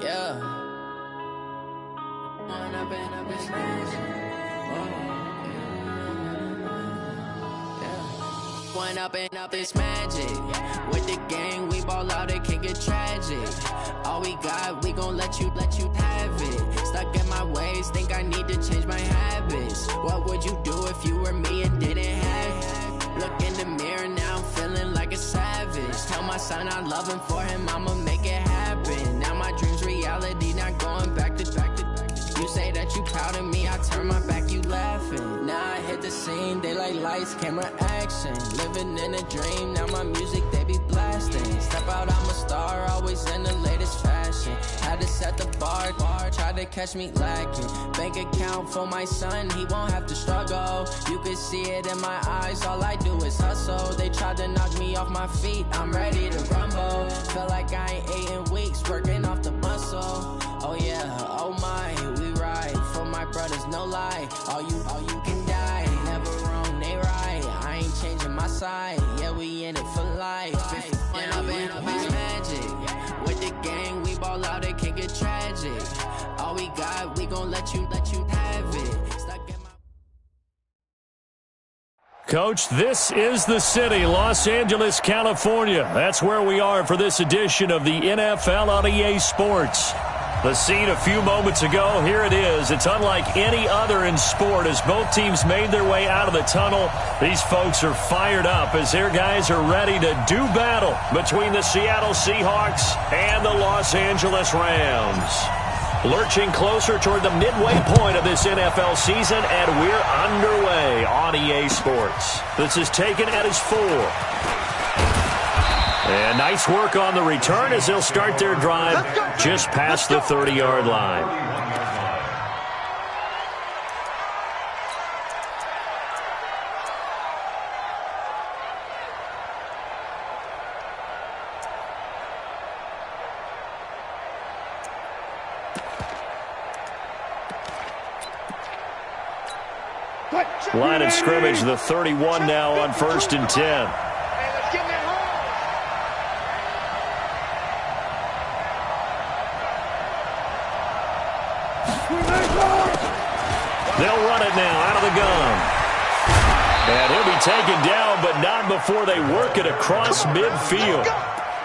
Yeah. One up and up is magic. With the gang, we ball out, it can get tragic. All we got, we gon' let you have it. Stuck in my ways, think I need to change my habits. What would you do if you were me and didn't have it? Look in the mirror, now I'm feeling like a savage. Tell my son I love him, for him I'ma make it happen. Now my dream's reality, not going back to. You say that you proud of me, I turn my back, you laughing. Now I hit the scene, they like lights, camera, action. Living in a dream, now my music, they be blasting. Step out, I'm a star, always in the latest fashion. Had to set the bar, try to catch me lacking. Bank account for my son, he won't have to struggle. You can see it in my eyes, all I do is hustle. They tried to knock me off my feet, I'm ready to rumble. Feel like I ain't ate in weeks, working off the muscle. Oh yeah, oh my, we ride for my brothers, no lie. All you can die, never wrong, they right. I ain't changing my side, yeah, we in it for life. When up and up is magic. With the gang, we ball out, it can get tragic. All we got, we gon' let you have it. Stuck in my Coach, this is the city, Los Angeles, California. That's where we are for this edition of the NFL on EA Sports. The scene a few moments ago, here it is. It's unlike any other in sport as both teams made their way out of the tunnel. These folks are fired up as their guys are ready to do battle between the Seattle Seahawks and the Los Angeles Rams. Lurching closer toward the midway point of this NFL season, and we're underway on EA Sports. This is taken at his 4. And nice work on the return as they'll start their drive just past the 30-yard line. Line of scrimmage, the 31 now on 1st and 10. They'll run it now out of the gun. And he'll be taken down, but not before they work it across midfield.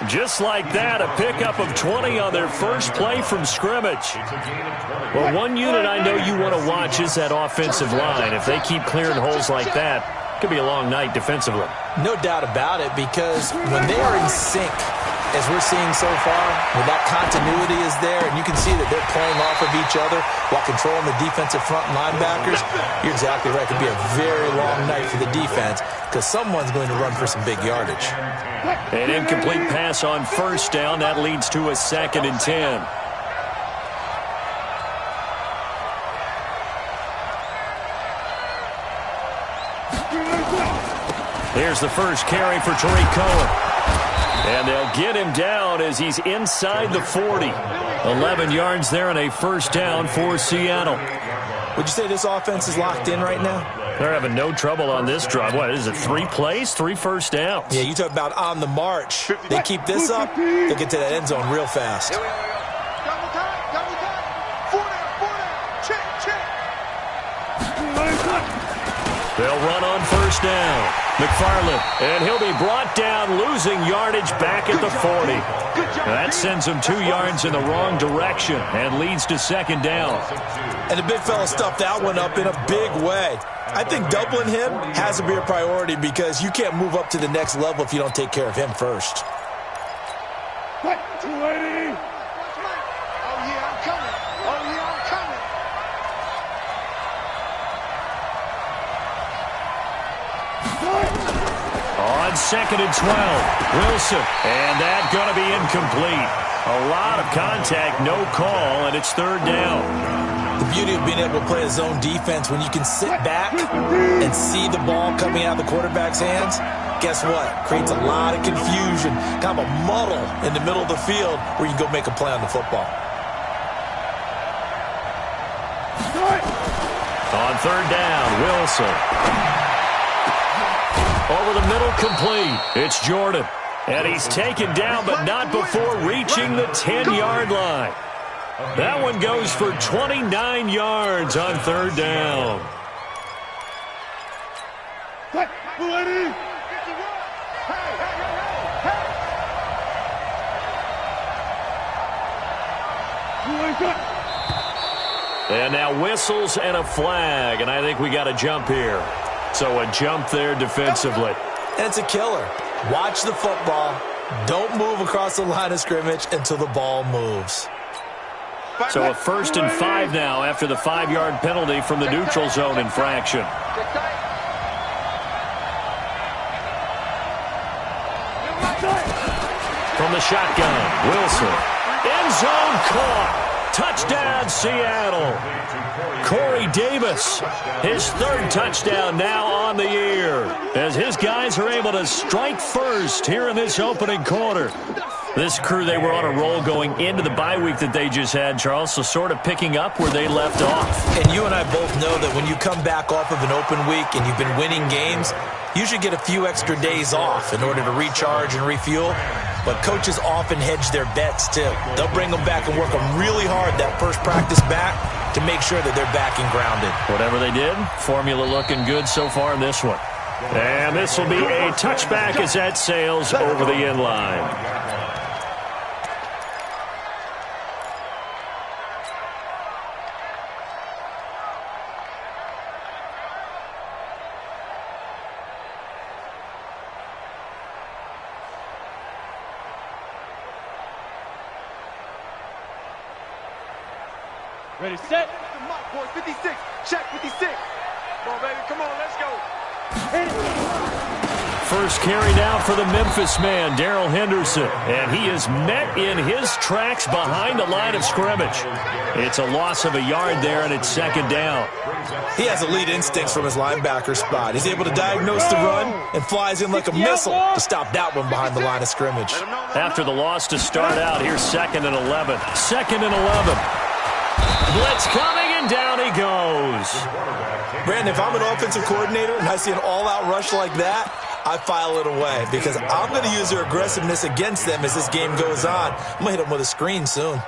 Just like that, a pickup of 20 on their first play from scrimmage. Well, one unit I know you want to watch is that offensive line. If they keep clearing holes like that, it could be a long night defensively. No doubt about it, because when they are in sync, as we're seeing so far, when that continuity is there, and you can see that they're playing off of each other while controlling the defensive front linebackers, you're exactly right. It could be a very long night for the defense because someone's going to run for some big yardage. An incomplete pass on 1st down. That leads to a 2nd and 10. Here's the first carry for Tariq Cohen. And they'll get him down as he's inside the 40. 11 yards there and a 1st down for Seattle. Would you say this offense is locked in right now? They're having no trouble on this drive. What is it, 3 plays, 3 first downs? Yeah, you talk about on the march. They keep this up, they'll get to that end zone real fast. Double time. 4 down. Check. They'll run on 1st down. McFarland, and he'll be brought down, losing yardage back at the 40. That sends him 2 yards in the wrong direction and leads to 2nd down. And the big fella stuffed that one up in a big way. I think doubling him has to be a priority because you can't move up to the next level if you don't take care of him first. 280. Oh, yeah, I'm coming. On 2nd and 12, Wilson, and that going to be incomplete. A lot of contact, no call, and it's 3rd down. The beauty of being able to play a zone defense when you can sit back and see the ball coming out of the quarterback's hands, guess what? Creates a lot of confusion, kind of a muddle in the middle of the field where you go make a play on the football. On 3rd down, Wilson. Over the middle, complete. It's Jordan. And he's taken down, but not before reaching the 10-yard line. That one goes for 29 yards on third down. And now whistles and a flag, and I think we got a jump here. So a jump there defensively. And it's a killer. Watch the football. Don't move across the line of scrimmage until the ball moves. So a 1st and 5 now after the 5-yard penalty from the neutral zone infraction. From the shotgun, Wilson. End zone caught. Touchdown, Seattle. Corey Davis, his 3rd touchdown now on the year, as his guys are able to strike first here in this opening quarter. This crew, they were on a roll going into the bye week that they just had, Charles, so sort of picking up where they left off. And you and I both know that when you come back off of an open week and you've been winning games, you should get a few extra days off in order to recharge and refuel. But coaches often hedge their bets, too. They'll bring them back and work them really hard that first practice back to make sure that they're back and grounded. Whatever they did, formula looking good so far in this one. And this will be a touchback as that sails over the end line. Ready, set. The mark, boy. 56. Check 56. Come on, baby. Come on, let's go. First carry down for the Memphis man, Darrell Henderson. And he is met in his tracks behind the line of scrimmage. It's a loss of a yard there, and it's 2nd down. He has elite instincts from his linebacker spot. He's able to diagnose the run and flies in like a missile to stop that one behind the line of scrimmage. After the loss to start out, here's 2nd and 11. 2nd and 11. Blitz coming, and down he goes. Brandon, if I'm an offensive coordinator and I see an all-out rush like that, I file it away because I'm going to use their aggressiveness against them as this game goes on. I'm going to hit them with a screen soon.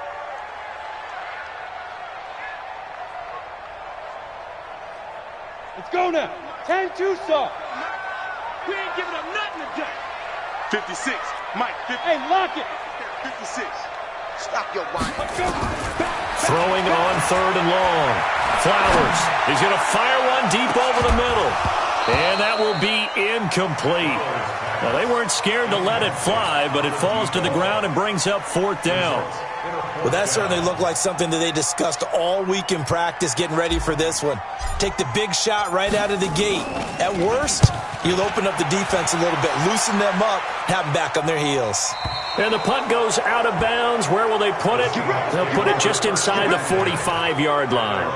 Let's go now. 10-2 saw. We ain't giving up nothing today. 56. Mike, 50. Hey, lock it. 56. Stop your whine. Let's go. Throwing on 3rd and long. Flowers. He's going to fire one deep over the middle. And that will be incomplete. Now, they weren't scared to let it fly, but it falls to the ground and brings up 4th down. Well, that certainly looked like something that they discussed all week in practice getting ready for this one. Take the big shot right out of the gate. At worst, you'll open up the defense a little bit, loosen them up, have them back on their heels. And the punt goes out of bounds. Where will they put it? They'll put it just inside the 45-yard line.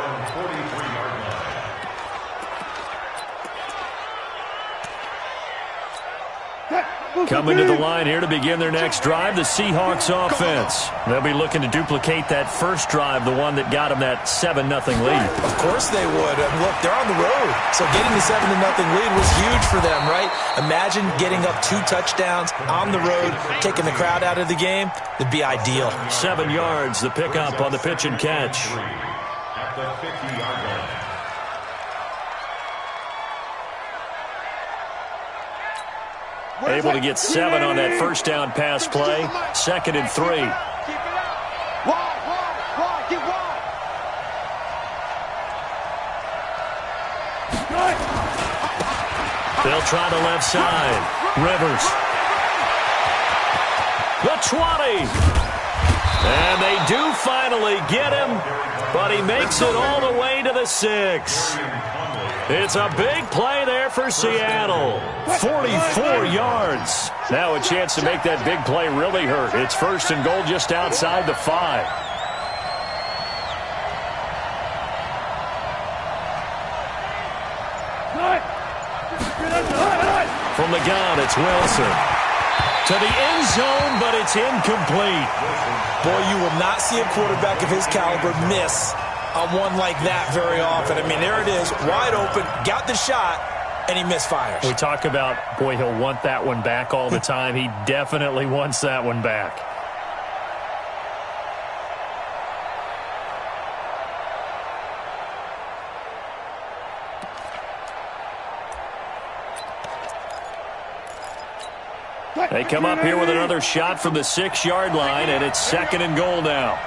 Coming to the line here to begin their next drive, the Seahawks offense. They'll be looking to duplicate that first drive, the one that got them that 7-0 lead. Of course they would. And look, they're on the road. So getting the 7-0 lead was huge for them, right? Imagine getting up 2 touchdowns on the road, taking the crowd out of the game. It'd be ideal. 7 yards, the pickup on the pitch and catch. At the 50-yard line. Able to get 7 on that first down pass play. 2nd and 3. Keep it out. Wide, get wide. They'll try the left side. Rivers. The 20. And they do finally get him, but he makes it all the way to the 6. It's a big play there for Seattle. 44 yards. Now a chance to make that big play really hurt. It's 1st and goal just outside the 5. From the gun, it's Wilson. To the end zone, but it's incomplete. Boy, you will not see a quarterback of his caliber miss on one like that very often. I mean, there it is, wide open, got the shot, and he misfires. We talk about, boy, he'll want that one back all the time. He definitely wants that one back. They come up here with another shot from the 6-yard line, and it's 2nd and goal now.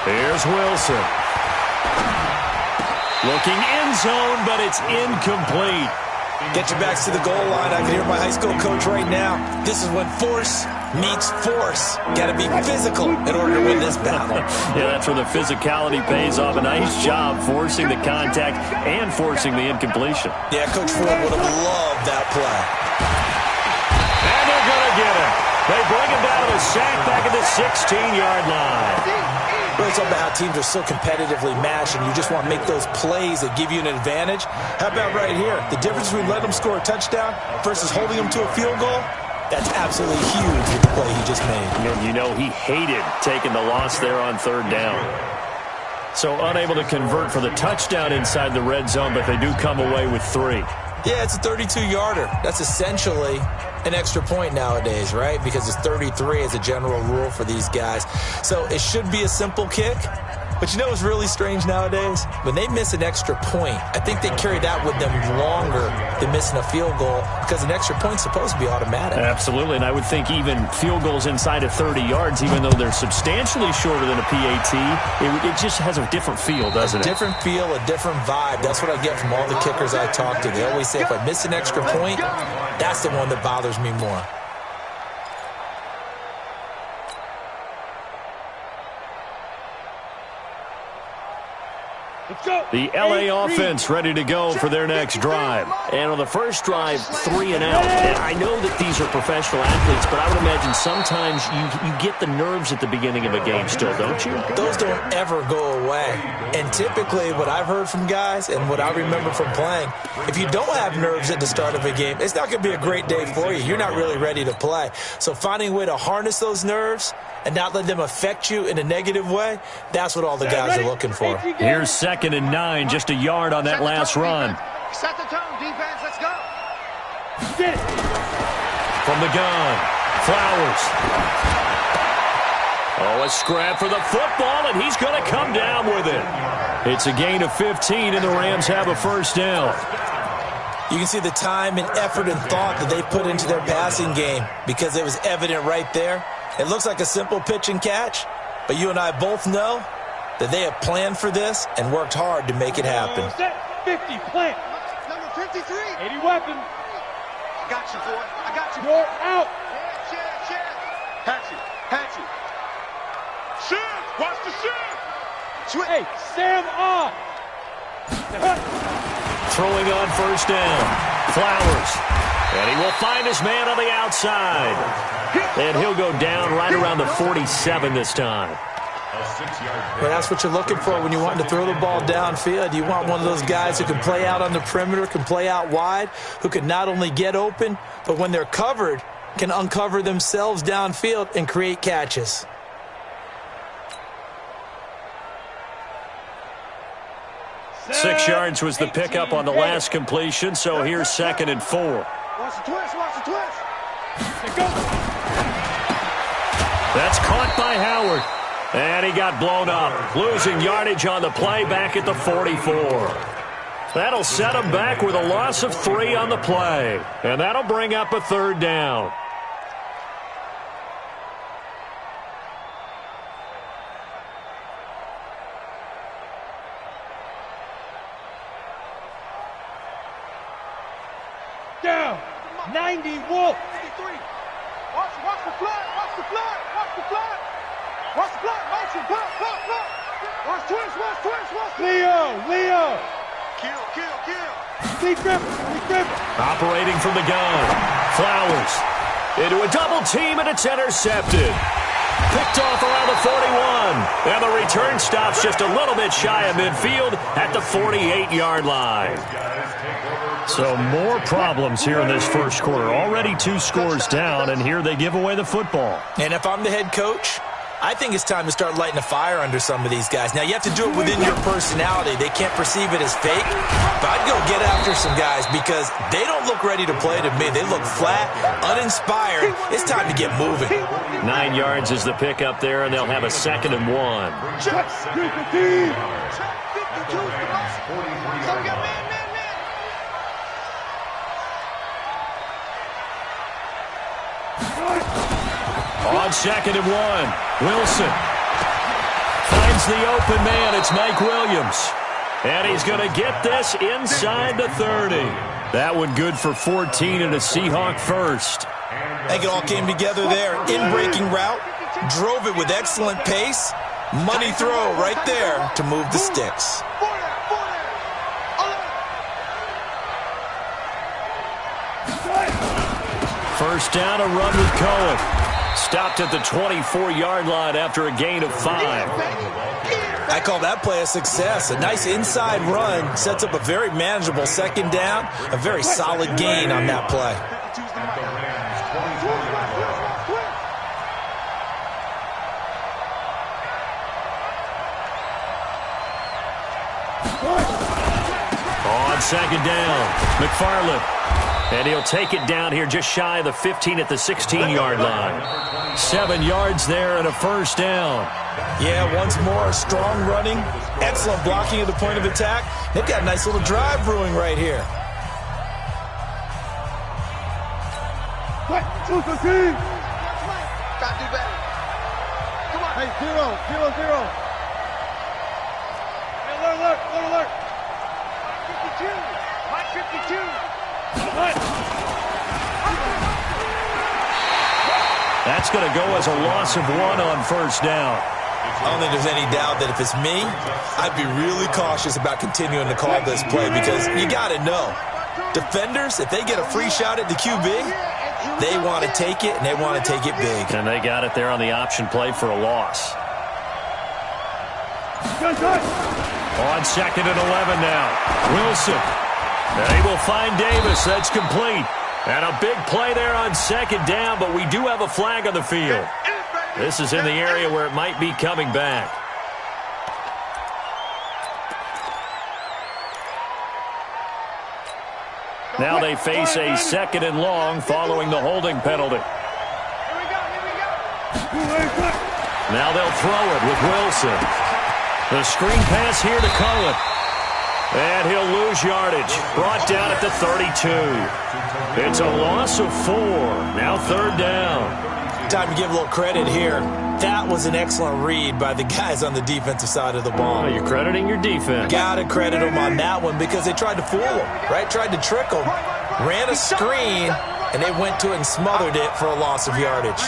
Here's Wilson. Looking end zone, but it's incomplete. Get your backs to the goal line. I can hear my high school coach right now. This is when force meets force. Got to be physical in order to win this battle. Yeah, that's where the physicality pays off. A nice job forcing the contact and forcing the incompletion. Yeah, Coach Ford would have loved that play. And they're going to get him. They bring him down to the sack back at the 16-yard line. Well, it's all about how teams are so competitively matched, and you just want to make those plays that give you an advantage. How about right here? The difference between letting them score a touchdown versus holding them to a field goal, that's absolutely huge with the play he just made. You know, he hated taking the loss there on 3rd down. So unable to convert for the touchdown inside the red zone, but they do come away with 3. Yeah, it's a 32-yarder. That's essentially an extra point nowadays, right? Because it's 33 as a general rule for these guys. So it should be a simple kick. But you know what's really strange nowadays? When they miss an extra point, I think they carry that with them longer than missing a field goal because an extra point's supposed to be automatic. Absolutely, and I would think even field goals inside of 30 yards, even though they're substantially shorter than a PAT, it just has a different feel, doesn't it? A different feel, a different vibe. That's what I get from all the kickers I talk to. They always say if I miss an extra point, that's the one that bothers me more. The LA offense ready to go for their next drive. And on the first drive, 3 and out. And I know that these are professional athletes, but I would imagine sometimes you get the nerves at the beginning of a game still, don't you? Those don't ever go away. And typically what I've heard from guys and what I remember from playing, if you don't have nerves at the start of a game, it's not going to be a great day for you. You're not really ready to play. So finding a way to harness those nerves and not let them affect you in a negative way, that's what all the guys are looking for. Here's 2nd and 9, just a yard on that last run. Set the tone, defense, let's go. From the gun, Flowers. Oh, a scrap for the football, and he's going to come down with it. It's a gain of 15, and the Rams have a first down. You can see the time and effort and thought that they put into their passing game because it was evident right there. It looks like a simple pitch and catch, but you and I both know that they have planned for this and worked hard to make it happen. Set 50, plant. Number 53. 80 weapon. I got you, boy. I got you. You're out. Patch it. Patch it. Shoot. Watch the shoot. Hey, Sam off. Throwing on first down. Flowers. And he will find his man on the outside. And he'll go down right around the 47 this time. Well, that's what you're looking for when you want to throw the ball downfield. You want one of those guys who can play out on the perimeter, can play out wide, who can not only get open, but when they're covered, can uncover themselves downfield and create catches. Six yards was the pickup on the last completion, so here's 2nd and 4. Watch the twist, watch the twist. That's caught by Howard. And he got blown up, losing yardage on the play back at the 44. That'll set him back with a loss of 3 on the play. And that'll bring up a 3rd down. Down. 90 Wolf. 83. Watch the flood, watch the flood, watch the flood. Watch the block, motion, block. Watch twist. Leo. Kill. Lee Griffin. Operating from the gun. Flowers. Into a double team, and it's intercepted. Picked off around the 41. And the return stops just a little bit shy of midfield at the 48-yard line. So more problems here in this first quarter. Already 2 scores down, and here they give away the football. And if I'm the head coach, I think it's time to start lighting a fire under some of these guys. Now, you have to do it within your personality. They can't perceive it as fake, but I'd go get after some guys because they don't look ready to play to me. They look flat, uninspired. It's time to get moving. 9 yards is the pickup there, and they'll have a 2nd and 1. Check. On 2nd and 1, Wilson finds the open man. It's Mike Williams. And he's going to get this inside the 30. That one good for 14 and a Seahawk first. I think it all came together there. In-breaking route, drove it with excellent pace. Money throw right there to move the sticks. First down, a run with Cohen. Stopped at the 24-yard line after a gain of 5. I call that play a success. A nice inside run sets up a very manageable 2nd down. A very solid gain on that play. On 2nd down, McFarland. And he'll take it down here just shy of the 15 at the 16-yard line. 7 yards there and a first down. Yeah, once more, strong running, excellent blocking at the point of attack. They've got a nice little drive brewing right here. Gotta do better. Come on. Hey, 0-0. Hey, alert. 52. Mike 52. That's going to go as a loss of 1 on first down. I don't think there's any doubt that if it's me, I'd be really cautious about continuing to call this play because you got to know, defenders, if they get a free shot at the QB, they want to take it, and they want to take it big. And they got it there on the option play for a loss. On 2nd and 11 now, Wilson. They will find Davis. That's complete. And a big play there on 2nd down, but we do have a flag on the field. This is in the area where it might be coming back. Now they face a 2nd and long following the holding penalty. Now they'll throw it with Wilson. The screen pass here to Cohen. And he'll lose yardage. Brought down at the 32. It's a loss of 4. Now 3rd down. Time to give a little credit here. That was an excellent read by the guys on the defensive side of the ball. Oh, you're crediting your defense. Got to credit them on that one because they tried to fool them, right? Tried to trick them. Ran a screen, and they went to it and smothered it for a loss of yardage.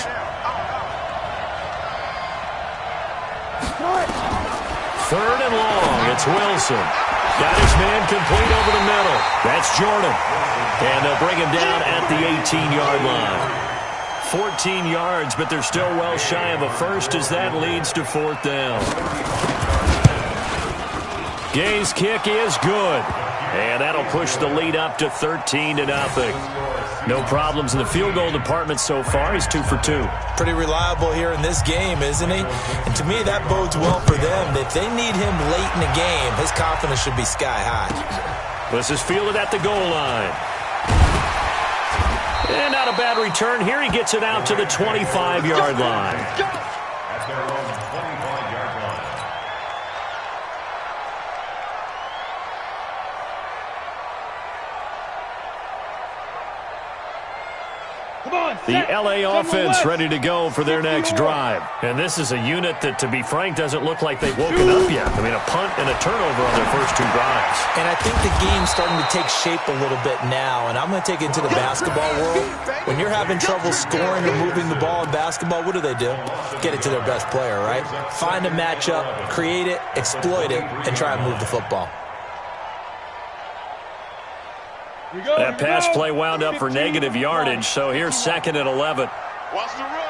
3rd and long. It's Wilson. Got his man complete over the middle. That's Jordan. And they'll bring him down at the 18-yard line. 14 yards, but they're still well shy of a first as that leads to 4th down. Gay's kick is good. And that'll push the lead up to 13-0. No problems in the field goal department so far. He's 2 for 2. Pretty reliable here in this game, isn't he? And to me, that bodes well for them. If they need him late in the game, his confidence should be sky high. This is fielded at the goal line. And not a bad return here. He gets it out to the 25-yard line. The LA offense ready to go for their next drive. And this is a unit that, to be frank, doesn't look like they've woken up yet. I mean, a punt and a turnover on their first 2 drives. And I think the game's starting to take shape a little bit now. And I'm going to take it into the basketball world. When you're having trouble scoring or moving the ball in basketball, what do? Get it to their best player, right? Find a matchup, create it, exploit it, and try and move the football. That pass play wound up for negative yardage, so here's 2nd and 11. Watch the run.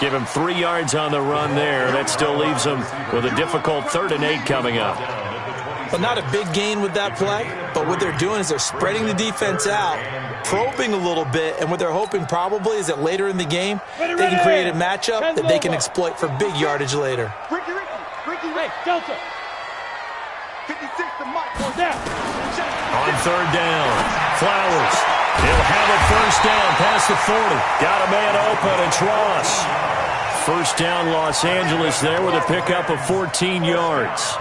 Give him 3 yards on the run there. That still leaves him with a difficult 3rd and 8 coming up. Well, not a big gain with that play, but what they're doing is they're spreading the defense out, probing a little bit, and what they're hoping probably is that later in the game, they can create a matchup that they can exploit for big yardage later. Ricky, hey, Delta. 56 to Mike. On third down, Flowers. He'll have a first down past the 40. Got a man open. It's Ross. First down, Los Angeles there with a pickup of 14 yards.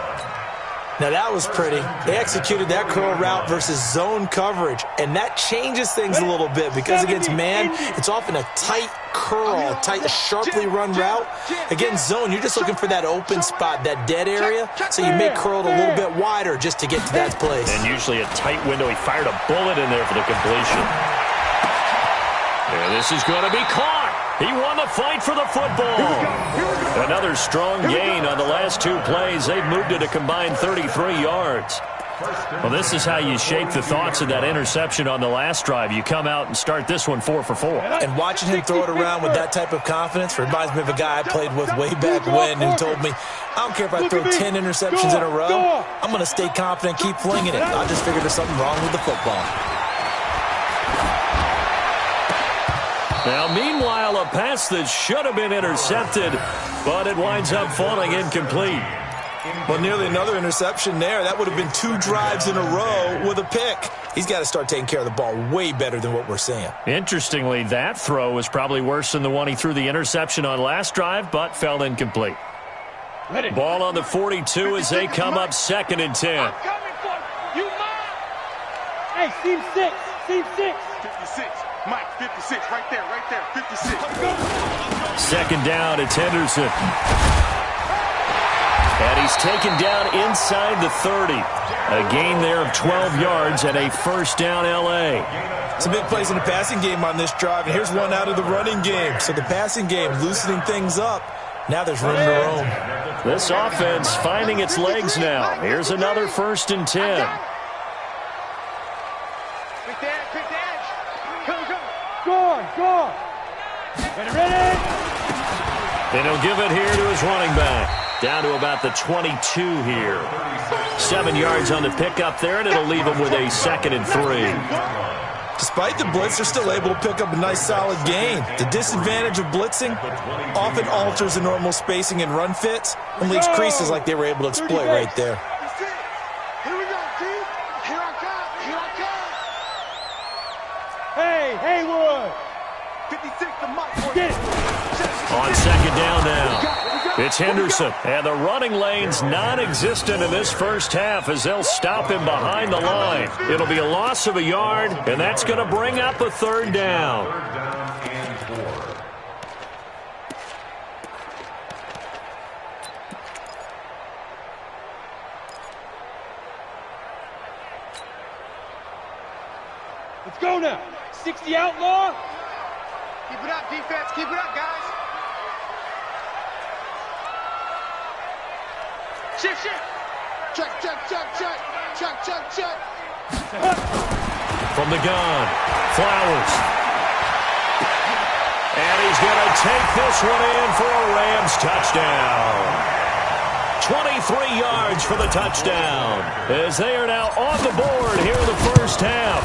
Now, that was pretty. They executed that curl route versus zone coverage, and that changes things a little bit because against man, it's often a tight curl, tight, sharply run route. Against zone, you're just looking for that open spot, that dead area, so you make curl a little bit wider just to get to that place. And usually a tight window. He fired a bullet in there for the completion. And this is going to be caught. He won the fight for the football. Another strong gain on the last two plays. They've moved it a combined 33 yards. Well, this is how you shape the thoughts of that interception on the last drive. You come out and start this one 4 for 4. And watching him throw it around with that type of confidence reminds me of a guy I played with way back when who told me, I don't care if I throw 10 interceptions in a row. I'm going to stay confident, keep flinging it. I just figured there's something wrong with the football. Now, meanwhile, a pass that should have been intercepted, but it winds up falling incomplete. Well, nearly another interception there. That would have been 2 drives in a row with a pick. He's got to start taking care of the ball way better than what we're seeing. Interestingly, that throw was probably worse than the one he threw the interception on last drive, but fell incomplete. Ball on the 42 as they come up 2nd and 10. Hey, seam 6. 56. Mike, 56, right there, 56. Second down, it's Henderson. And he's taken down inside the 30. A gain there of 12 yards and a first down L.A. Some big plays in the passing game on this drive, and here's one out of the running game. So the passing game loosening things up. Now there's room to roam. This offense finding its legs now. Here's another 1st and 10. Go. Ready. And he'll give it here to his running back. Down to about the 22 here. 7 yards on the pickup there, and it'll leave him with a 2nd and 3. Despite the blitz, they're still able to pick up a nice solid gain. The disadvantage of blitzing often alters the normal spacing and run fits and leaves creases like they were able to exploit right there. Here we go, Keith. Here I come. Hey, Haywood. 56 to Mike. Get it. On 2nd down now. It's Henderson, and the running lane's non-existent in this first half as they'll stop him behind the line. It'll be a loss of a yard, and that's going to bring up a 3rd down. Let's go now. 60 outlaw. Keep it up, defense. Keep it up, guys. Shift. Check. From the gun, Flowers. And he's going to take this one in for a Rams touchdown. 23 yards for the touchdown as they are now on the board here in the first half.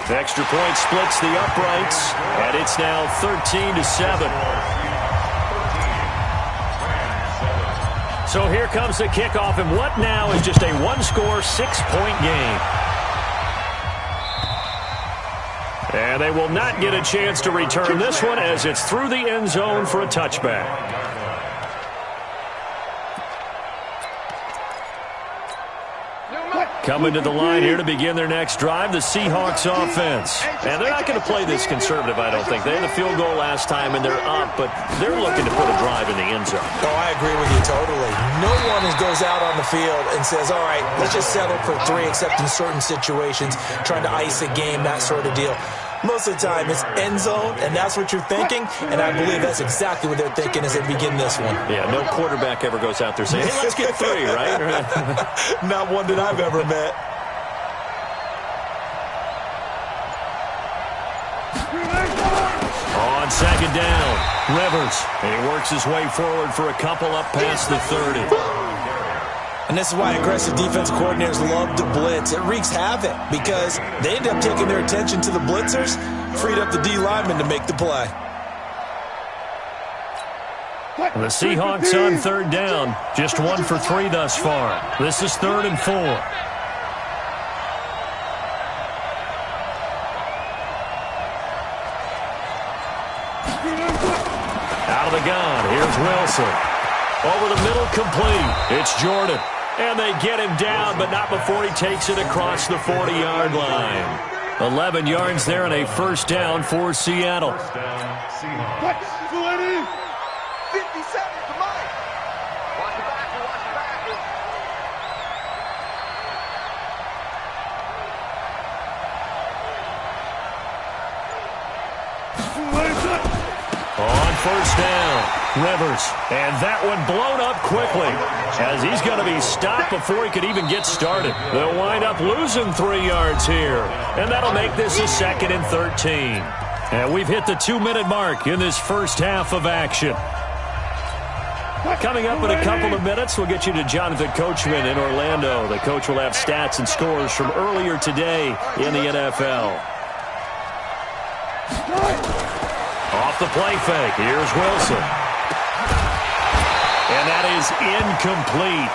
The extra point splits the uprights, and it's now 13-7. So here comes the kickoff, and what now is just a one-score, 6-point game. And they will not get a chance to return this one as it's through the end zone for a touchback. Coming to the line here to begin their next drive, the Seahawks offense. And they're not going to play this conservative, I don't think. They had a field goal last time, and they're up, but they're looking to put a drive in the end zone. Oh, I agree with you totally. No one goes out on the field and says, all right, let's just settle for 3, except in certain situations, trying to ice a game, that sort of deal. Most of the time, it's end zone, and that's what you're thinking, and I believe that's exactly what they're thinking as they begin this one. Yeah, no quarterback ever goes out there saying, hey, let's get 3, right? Not one that I've ever met. On 2nd down, Rivers. And he works his way forward for a couple up past the 30. And this is why aggressive defensive coordinators love to blitz. It wreaks havoc because they end up taking their attention to the blitzers, freed up the D lineman to make the play. The Seahawks on third down. Just 1 for 3 thus far. This is 3rd and 4. Out of the gun. Here's Wilson. Over the middle, complete. It's Jordan. And they get him down, but not before he takes it across the 40-yard line. 11 yards there and a first down for Seattle. 50 seconds to Mike. Watch the back, watch the back. On first down, Rivers. And that one blown up quickly as he's going to be stopped before he could even get started. They'll wind up losing 3 yards here. And that'll make this a 2nd and 13. And we've hit the 2-minute mark in this first half of action. Coming up in a couple of minutes, we'll get you to Jonathan Coachman in Orlando. The coach will have stats and scores from earlier today in the NFL. Off the play fake, here's Wilson. And that is incomplete.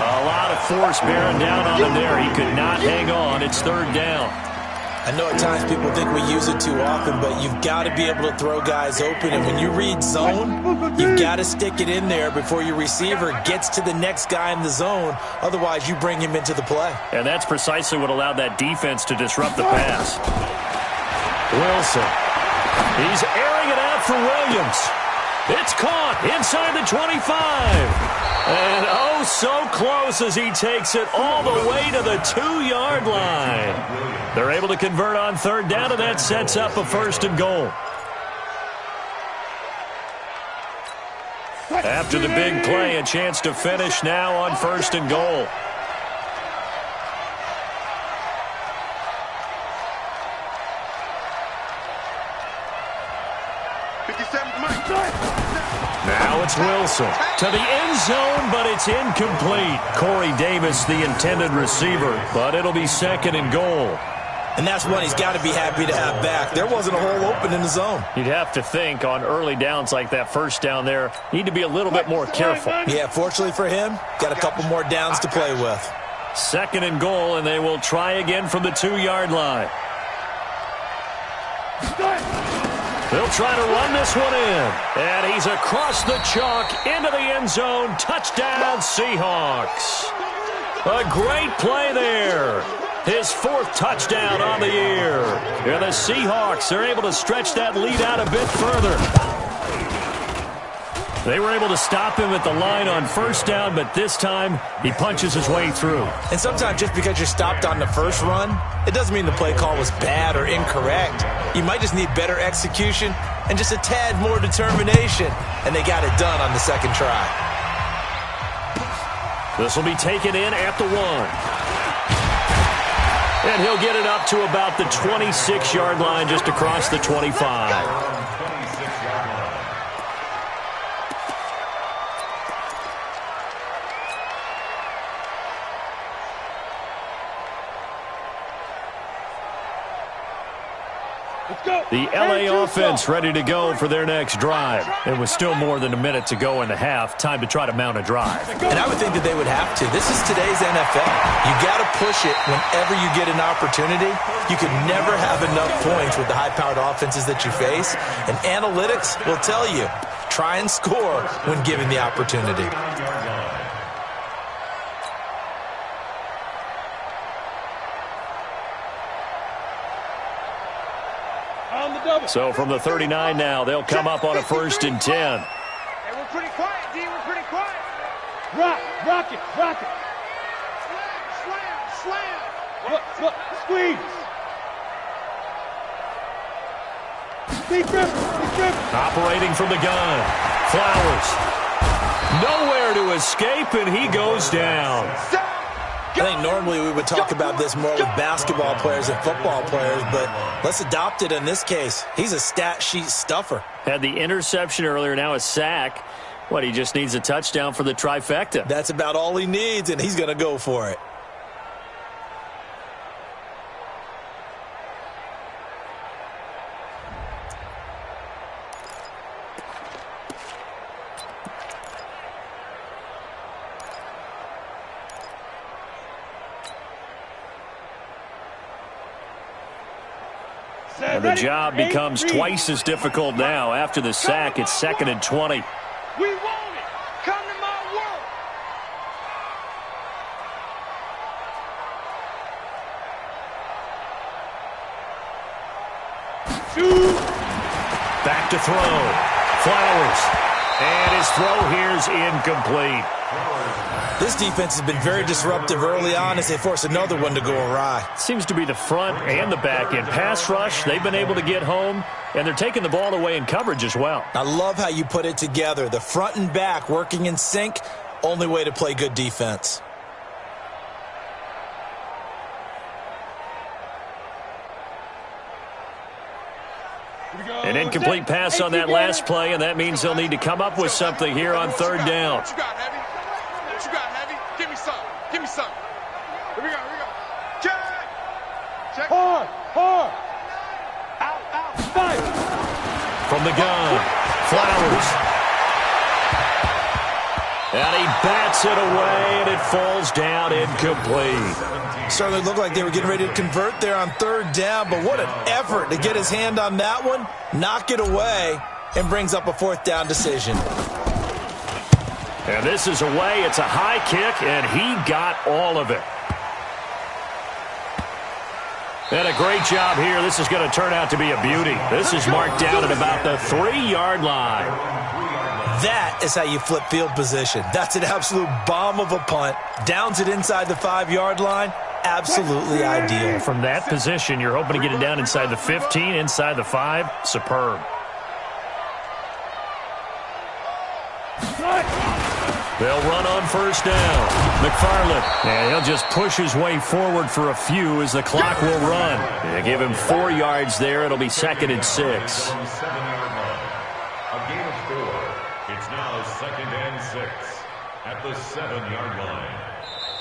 A lot of force bearing down on him there. He could not hang on. It's 3rd down. I know at times people think we use it too often, but you've got to be able to throw guys open. And when you read zone, you've got to stick it in there before your receiver gets to the next guy in the zone. Otherwise, you bring him into the play. And that's precisely what allowed that defense to disrupt the pass. Wilson. He's airing it out for Williams. It's caught inside the 25. And oh, so close as he takes it all the way to the 2-yard line. They're able to convert on 3rd down, and that sets up a 1st and goal. After the big play, a chance to finish now on 1st and goal. Now it's Wilson to the end zone, but it's incomplete. Corey Davis, the intended receiver, but it'll be 2nd and goal. And that's one he's got to be happy to have back. There wasn't a hole open in the zone. You'd have to think on early downs like that first down there, need to be a little bit more careful. Yeah, fortunately for him, got a couple more downs to play with. 2nd and goal, and they will try again from the 2-yard line. They'll try to run this one in. And he's across the chalk into the end zone. Touchdown, Seahawks. A great play there. His 4th touchdown on the year. And the Seahawks are able to stretch that lead out a bit further. They were able to stop him at the line on 1st down, but this time he punches his way through. And sometimes just because you're stopped on the first run, it doesn't mean the play call was bad or incorrect. You might just need better execution and just a tad more determination. And they got it done on the 2nd try. This will be taken in at the 1. And he'll get it up to about the 26-yard line just across the 25. The LA offense ready to go for their next drive. It was still more than a minute to go in the half. Time to try to mount a drive. And I would think that they would have to. This is today's NFL. You got to push it whenever you get an opportunity. You can never have enough points with the high-powered offenses that you face. And analytics will tell you, try and score when given the opportunity. So from the 39 now, they'll come up on a 1st and 10. Hey, we're pretty quiet, D. We're pretty quiet. Rock it. Slam. Look, squeeze. Deep grip. Operating from the gun. Flowers. Nowhere to escape, and he goes down. I think normally we would talk about this more with basketball players and football players, but let's adopt it in this case. He's a stat sheet stuffer. Had the interception earlier, now a sack. What, he just needs a touchdown for the trifecta. That's about all he needs, and he's going to go for it. And the job becomes twice as difficult now. After the sack, it's 2nd and 20. We want it. Come to my world. Back to throw. Flowers. And his throw here is incomplete. This defense has been very disruptive early on as they force another one to go awry. Seems to be the front and the back end. Pass rush, they've been able to get home, and they're taking the ball away in coverage as well. I love how you put it together. The front and back working in sync, only way to play good defense. An incomplete pass on that last play, and that means they'll need to come up with something here on 3rd down. What you got, Heavy? What you got, Heavy? Give me some. Give me some. Here we go. Here we go. Check. Check. Hard. Hard. Out. Out. Fight. From the gun, Flowers. And he bats it away, and it falls down incomplete. Certainly looked like they were getting ready to convert there on 3rd down, but what an effort to get his hand on that one, knock it away, and brings up a 4th down decision. And this is away. It's a high kick, and he got all of it. And a great job here. This is going to turn out to be a beauty. This is marked down at about the 3-yard line. That is how you flip field position. That's an absolute bomb of a punt. Downs it inside the 5-yard line. Absolutely ideal. From that position, you're hoping to get it down inside the 15, inside the 5. Superb. They'll run on 1st down. McFarland, and he'll just push his way forward for a few as the clock will run. They give him 4 yards there. It'll be 2nd and 6. A gain of 4. It's now 2nd and 6 at the 7-yard line.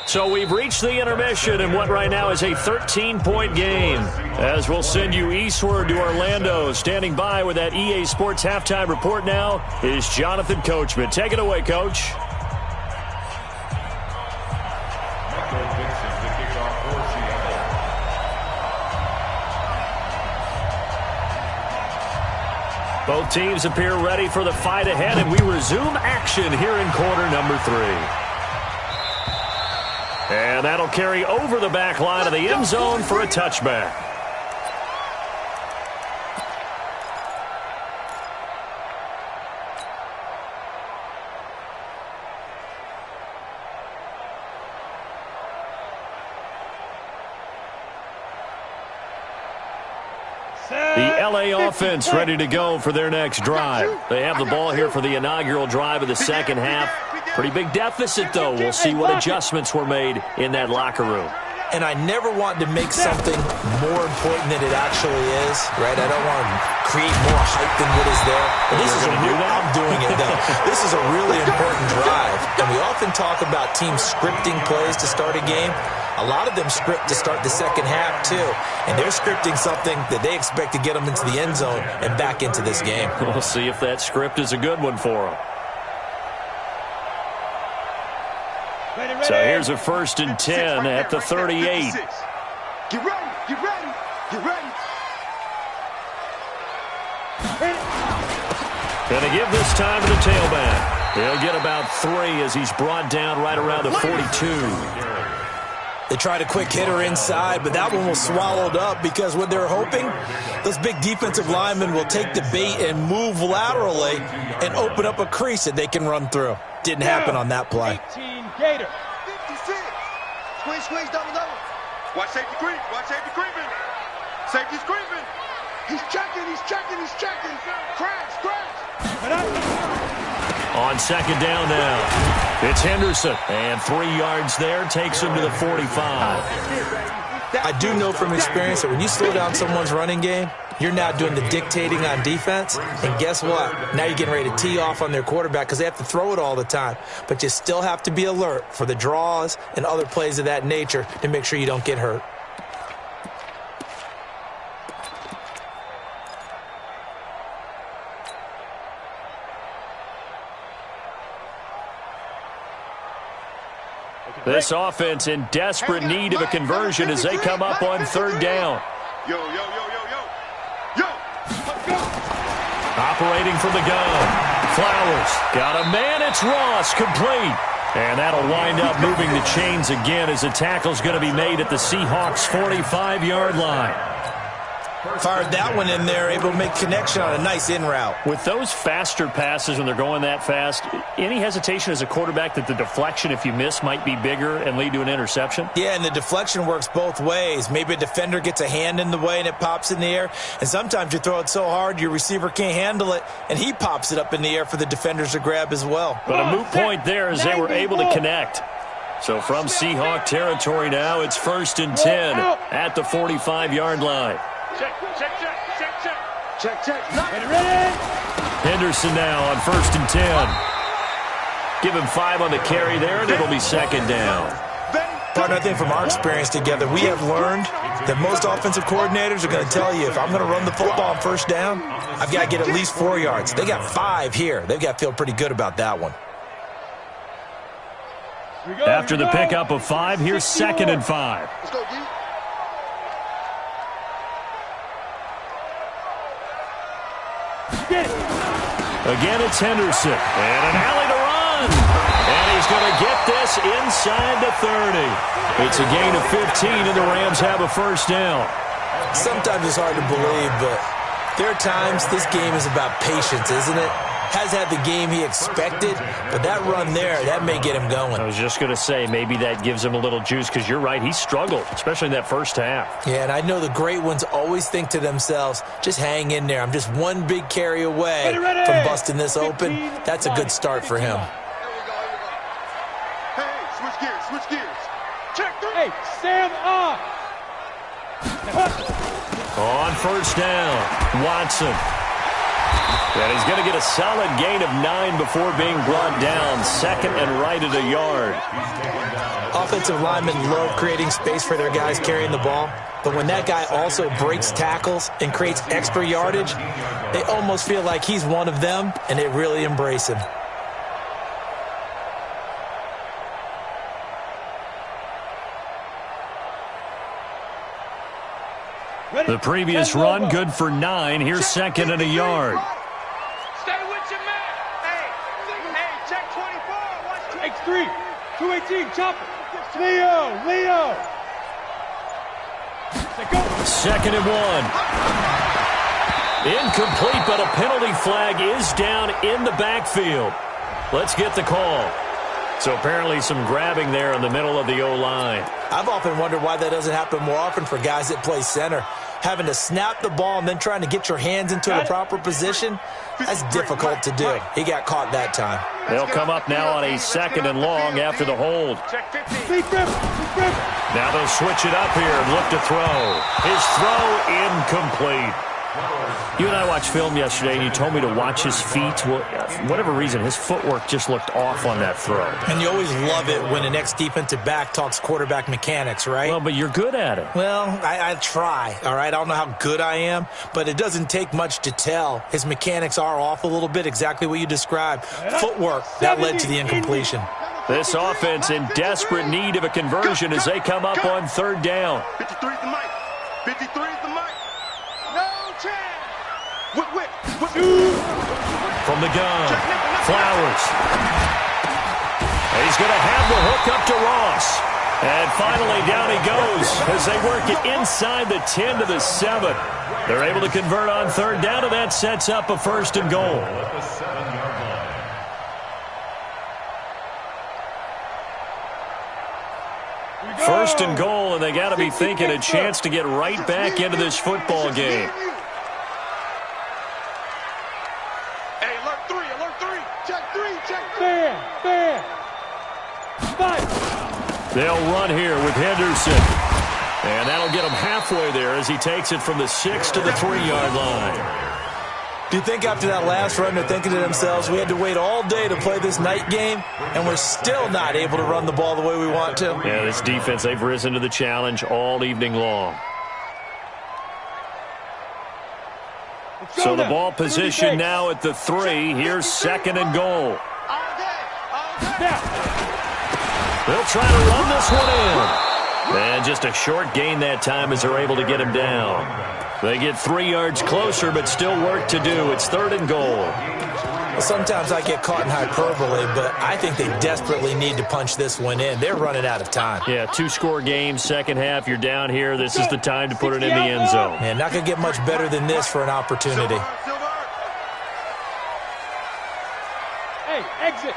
So we've reached the intermission in what right now is a 13-point game. As we'll send you eastward to Orlando. Standing by with that EA Sports halftime report now is Jonathan Coachman. Take it away, Coach. Both teams appear ready for the fight ahead, and we resume action here in quarter number 3. And that'll carry over the back line of the end zone for a touchback. The LA offense ready to go for their next drive. They have the ball here for the inaugural drive of the 2nd half. Pretty big deficit, though. We'll see what adjustments were made in that locker room. And I never want to make something more important than it actually is, right? I don't want to create more hype than what is there. But this is I'm doing it, though. This is a really important drive. And we often talk about teams scripting plays to start a game. A lot of them script to start the 2nd half, too. And they're scripting something that they expect to get them into the end zone and back into this game. We'll see if that script is a good one for them. So here's a 1st and 10 at the 38. Get ready, get ready, get ready. Gonna give this time to the tailback. He'll get about 3 as he's brought down right around the 42. They tried a quick hitter inside, but that one was swallowed up because what they're hoping, those big defensive linemen will take the bait and move laterally and open up a crease that they can run through. Didn't happen on that play. 18 Gator. 56. Squeeze, double. Watch safety creep. Watch safety creeping. Safety's creeping. He's checking. Crash. On 2nd down now, it's Henderson. And 3 yards there takes him to the 45. I do know from experience that when you slow down someone's running game, You're now doing the dictating on defense, and guess what? Now you're getting ready to tee off on their quarterback because they have to throw it all the time. But you still have to be alert for the draws and other plays of that nature to make sure you don't get hurt. This offense in desperate need of a conversion as they come up on third down. Yo, yo, yo, yo, yo. Yo, let's go. Operating from the gun. Flowers. Got a man. It's Ross. Complete. And that'll wind up moving the chains again as the tackle's going to be made at the Seahawks' 45-yard line. Fired that one in there, able to make connection on a nice in route. With those faster passes when they're going that fast, any hesitation as a quarterback that the deflection, if you miss, might be bigger and lead to an interception? Yeah, and the deflection works both ways. Maybe a defender gets a hand in the way and it pops in the air, and sometimes you throw it so hard your receiver can't handle it, and he pops it up in the air for the defenders to grab as well. But a moot point there as they were able to connect. So from Seahawk territory now, it's 1st and 10 at the 45-yard line. Check, check, check, check, check. Check, check. Ready? Henderson now on 1st and 10. Give him 5 on the carry there, and it'll be 2nd down. Partner, I think from our experience together, we have learned that most offensive coordinators are going to tell you, if I'm going to run the football on 1st down, I've got to get at least 4 yards. They got 5 here. They've got to feel pretty good about that one. After the pickup of 5, here's 2nd and 5. Let's go, D. Again, it's Henderson. And an alley to run. And he's going to get this inside the 30. It's a gain of 15, and the Rams have a 1st down. Sometimes it's hard to believe, but there are times this game is about patience, isn't it? Has had the game he expected, but that run there, that may get him going. I was just going to say, maybe that gives him a little juice, because you're right, he struggled, especially in that first half. Yeah, and I know the great ones always think to themselves, just hang in there. I'm just one big carry away from busting this open. That's a good start for him. Here we go, here we go. Hey, switch gears, switch gears. Check 3. Hey, stand up. On 1st down, Watson. And he's going to get a solid gain of 9 before being brought down. 2nd and right at a yard. Offensive linemen love creating space for their guys carrying the ball. But when that guy also breaks tackles and creates extra yardage, they almost feel like he's one of them, and they really embrace him. The previous run, good for 9. Here's 2nd and a yard. Stay with your man. Hey, check 24. Take 3. 218, chop it. Leo. Go. 2nd and 1. Incomplete, but a penalty flag is down in the backfield. Let's get the call. So apparently some grabbing there in the middle of the O-line. I've often wondered why that doesn't happen more often for guys that play center. Having to snap the ball and then trying to get your hands into the proper position, that's difficult to do. He got caught that time. They'll come up now on a 2nd and long after the hold. Check 15. Now they'll switch it up here and look to throw. His throw incomplete. You and I watched film yesterday, and you told me to watch his feet. Well, for whatever reason, his footwork just looked off on that throw. And you always love it when an ex-defensive back talks quarterback mechanics, right? Well, but you're good at it. Well, I try, all right? I don't know how good I am, but it doesn't take much to tell. His mechanics are off a little bit, exactly what you described. Footwork, that led to the incompletion. This offense in desperate need of a conversion as they come up on 3rd down. 53 is the mic. 53 is the mic. No chance. Whip. From the gun, Flowers. And he's going to have the hook up to Ross. And finally down he goes as they work it inside the 10 to the 7. They're able to convert on 3rd down, and that sets up a 1st and goal. At the 7-yard line. 1st and goal, and they got to be thinking a chance to get right back into this football game. Hey, alert 3. Check 3. Fair. 5. They'll run here with Henderson. And that'll get him halfway there as he takes it from the 6 to the 3-yard line. Do you think after that last run they're thinking to themselves, we had to wait all day to play this night game, and we're still not able to run the ball the way we want to? Yeah, this defense, they've risen to the challenge all evening long. So the ball position now at the 3. Here's 2nd and goal. They'll try to run this one in. And just a short gain that time as they're able to get him down. They get 3 yards closer, but still work to do. It's 3rd and goal. Well, sometimes I get caught in hyperbole, but I think they desperately need to punch this one in. They're running out of time. Yeah, 2-score game, second half. You're down here. This is the time to put it in the end zone. Man, not going to get much better than this for an opportunity. Hey, exit.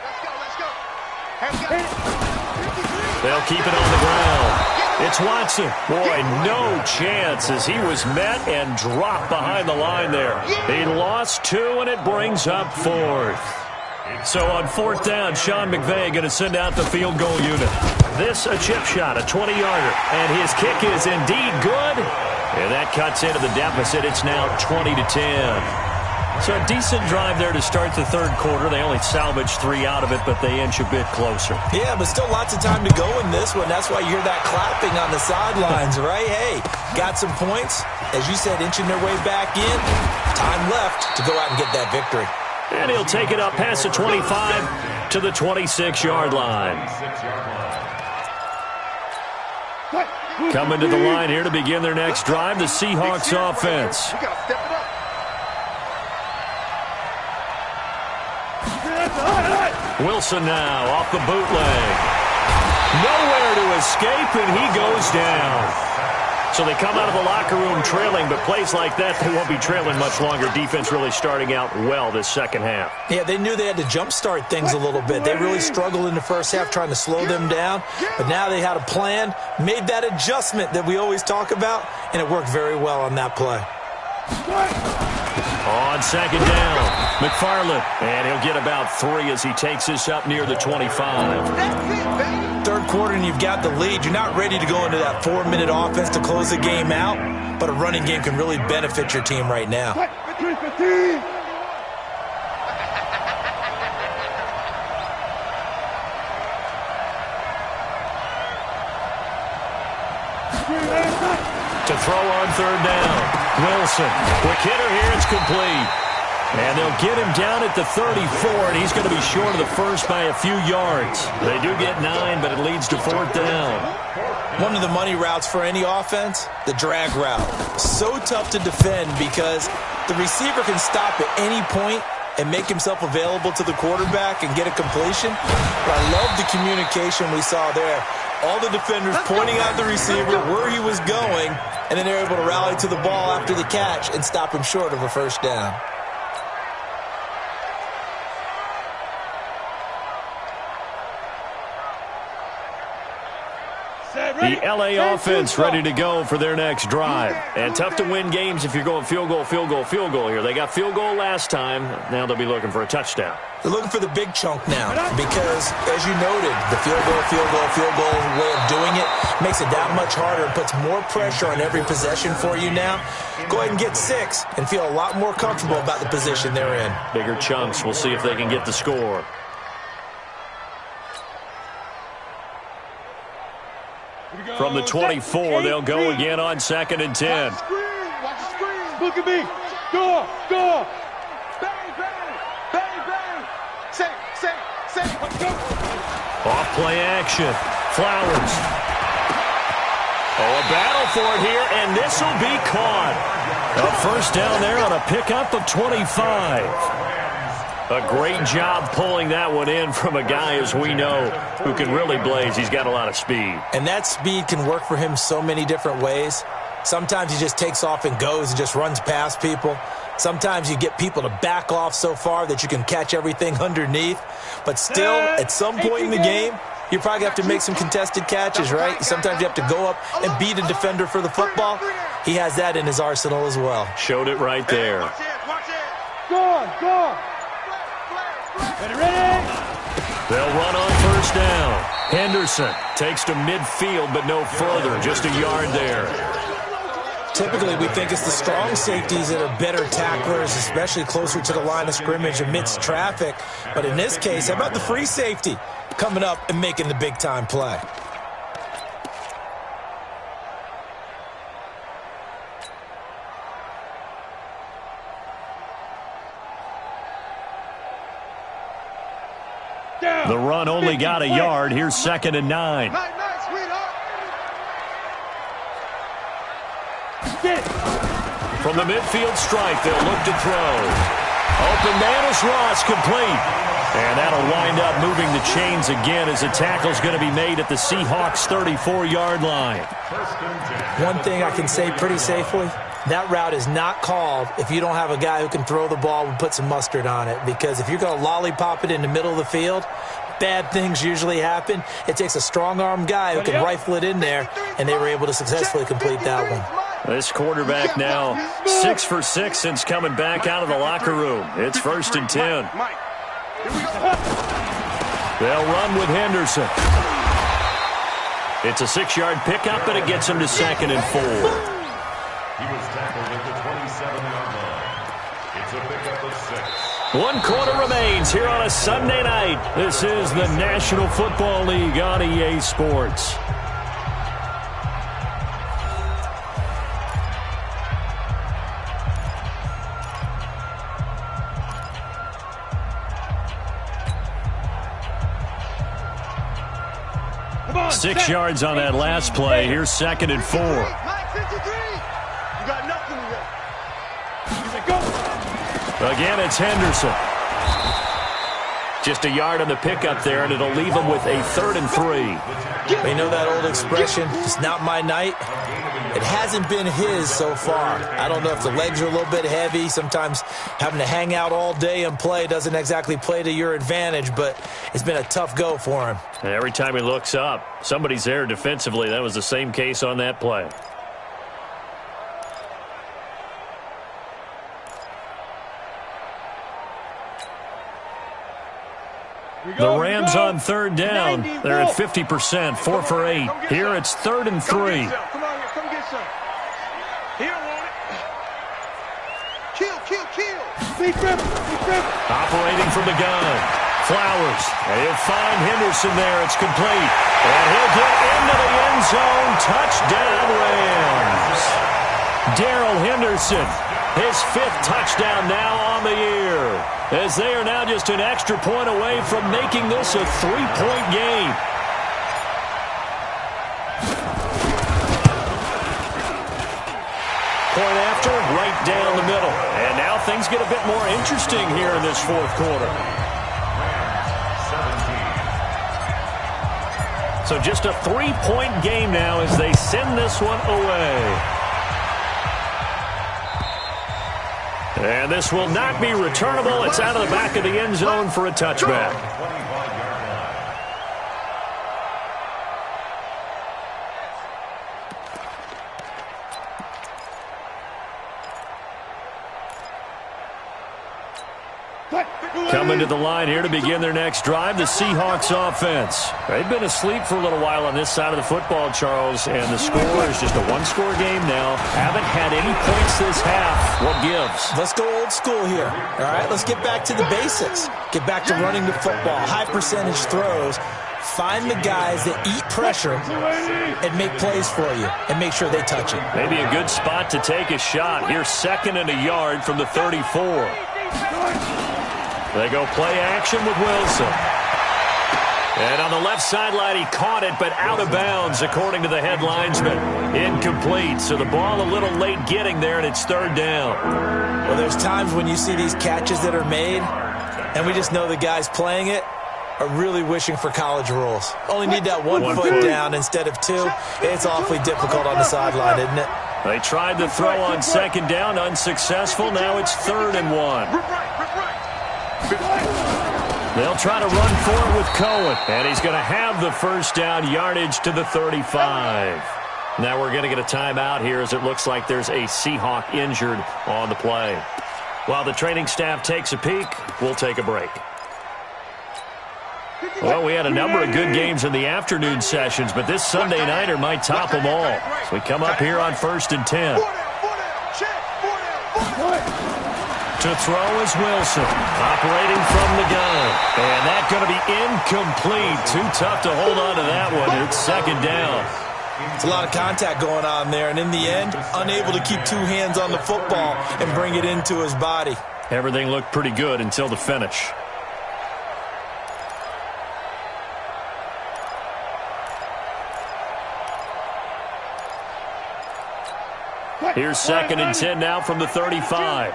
Let's go. They'll keep it on the ground. It's Watson. Boy, no chance as he was met and dropped behind the line there. He lost 2, and it brings up 4th. So on 4th down, Sean McVay going to send out the field goal unit. This a chip shot, a 20-yarder, and his kick is indeed good. And that cuts into the deficit. It's now 20-10. So a decent drive there to start the 3rd quarter. They only salvaged 3 out of it, but they inch a bit closer. Yeah, but still lots of time to go in this one. That's why you hear that clapping on the sidelines, right? Hey, got some points. As you said, inching their way back in. Time left to go out and get that victory. And he'll take it up past the 25 to the 26-yard line. Coming to the line here to begin their next drive, the Seahawks offense. Wilson now off the bootleg. Nowhere to escape, and he goes down. So they come out of the locker room trailing, but plays like that, they won't be trailing much longer. Defense really starting out well this second half. Yeah, they knew they had to jumpstart things a little bit. They really struggled in the first half trying to slow them down, but now they had a plan, made that adjustment that we always talk about, and it worked very well on that play. On 2nd down, McFarland, and he'll get about 3 as he takes this up near the 25. 3rd quarter and you've got the lead. You're not ready to go into that 4-minute offense to close the game out, but a running game can really benefit your team right now. To throw on 3rd down. Wilson, quick hitter here, it's complete. And they'll get him down at the 34, and he's going to be short of the first by a few yards. They do get 9, but it leads to 4th down. One of the money routes for any offense, the drag route. So tough to defend because the receiver can stop at any point and make himself available to the quarterback and get a completion. But I love the communication we saw there. All the defenders pointing out the receiver, where he was going, and then they're able to rally to the ball after the catch and stop him short of a first down. The L.A. offense ready to go for their next drive. And tough to win games if you're going field goal, field goal, field goal here. They got field goal last time. Now they'll be looking for a touchdown. They're looking for the big chunk now because, as you noted, the field goal way of doing it makes it that much harder and puts more pressure on every possession for you now. Go ahead and get 6 and feel a lot more comfortable about the position they're in. Bigger chunks. We'll see if they can get the score. From the 24, they'll go again on 2nd and 10. Look at me. Go. Bang, bang. Bang, bang. Say. Let's go. Off play action. Flowers. Oh, a battle for it here, and this will be caught. A first down there on a pickup of 25. A great job pulling that one in from a guy, as we know, who can really blaze. He's got a lot of speed. And that speed can work for him so many different ways. Sometimes he just takes off and goes and just runs past people. Sometimes you get people to back off so far that you can catch everything underneath. But still, at some point in the game, you probably have to make some contested catches, right? Sometimes you have to go up and beat a defender for the football. He has that in his arsenal as well. Showed it right there. Go. Ready. They'll run on first down. Henderson takes to midfield, but no further. Just a yard there. Typically, we think it's the strong safeties that are better tacklers, especially closer to the line of scrimmage amidst traffic. But in this case, how about the free safety coming up and making the big-time play? The run only got a yard. Here's 2nd and 9. From the midfield stripe, they'll look to throw. Open man is Ross, complete. And that'll wind up moving the chains again as the tackle's going to be made at the Seahawks' 34-yard line. One thing I can say pretty safely, that route is not called if you don't have a guy who can throw the ball and put some mustard on it. Because if you're going to lollipop it in the middle of the field, bad things usually happen. It takes a strong-arm guy who can rifle it in there, and they were able to successfully complete that one. This quarterback now 6 for 6 since coming back out of the locker room. It's 1st and 10. They'll run with Henderson. It's a 6-yard pickup, but it gets him to 2nd and 4. He was tackled at the 27-yard line. It's a pickup of 6. 1 quarter remains here on a Sunday night. This is the National Football League on EA Sports. Come on, 6 yards on that last play. Here's 2nd and 4. You got nothing to get. Go. Again, it's Henderson. Just a yard on the pickup there, and it'll leave him with a 3rd and 3. You know that old expression, it's not my night? It hasn't been his so far. I don't know if the legs are a little bit heavy. Sometimes having to hang out all day and play doesn't exactly play to your advantage, but it's been a tough go for him. And every time he looks up, somebody's there defensively. That was the same case on that play. The Rams on 3rd down. They're at 50%, 4 for 8. Here it's 3rd and 3. Come on here, come get some. He don't want it. Kill. Operating from the gun. Flowers. They'll find Henderson there. It's complete. And he'll get into the end zone. Touchdown, Rams. Darrell Henderson, his 5th touchdown now on the year, as they are now just an extra point away from making this a 3-point game. Point after, right down the middle. And now things get a bit more interesting here in this 4th quarter. So just a 3-point game now as they send this one away. And this will not be returnable. It's out of the back of the end zone for a touchback. Coming to the line here to begin their next drive, the Seahawks offense. They've been asleep for a little while on this side of the football, Charles, and the score is just a 1-score game now. Haven't had any points this half. What gives? Let's go old school here. All right, let's get back to the basics. Get back to running the football, high percentage throws. Find the guys that eat pressure and make plays for you and make sure they touch it. Maybe a good spot to take a shot. Here's 2nd and a yard from the 34. They go play action with Wilson. And on the left sideline, he caught it, but out of bounds, according to the head linesman. Incomplete, so the ball a little late getting there, and it's 3rd down. Well, there's times when you see these catches that are made, and we just know the guys playing it are really wishing for college rules. Only need that one foot down instead of 2. It's awfully difficult on the sideline, isn't it? They tried the throw on 2nd down, unsuccessful. Now it's 3rd and 1. They'll try to run for it with Cohen, and he's going to have the 1st down, yardage to the 35. Now we're going to get a timeout here as it looks like there's a Seahawk injured on the play. While the training staff takes a peek, we'll take a break. Well, we had a number of good games in the afternoon sessions, but this Sunday nighter might top them all. So we come up here on 1st and 10. To throw is Wilson, operating from the gun. And that's going to be incomplete. Too tough to hold on to that one. It's 2nd down. It's a lot of contact going on there, and in the end, unable to keep 2 hands on the football and bring it into his body. Everything looked pretty good until the finish. Here's 2nd and 10 now from the 35.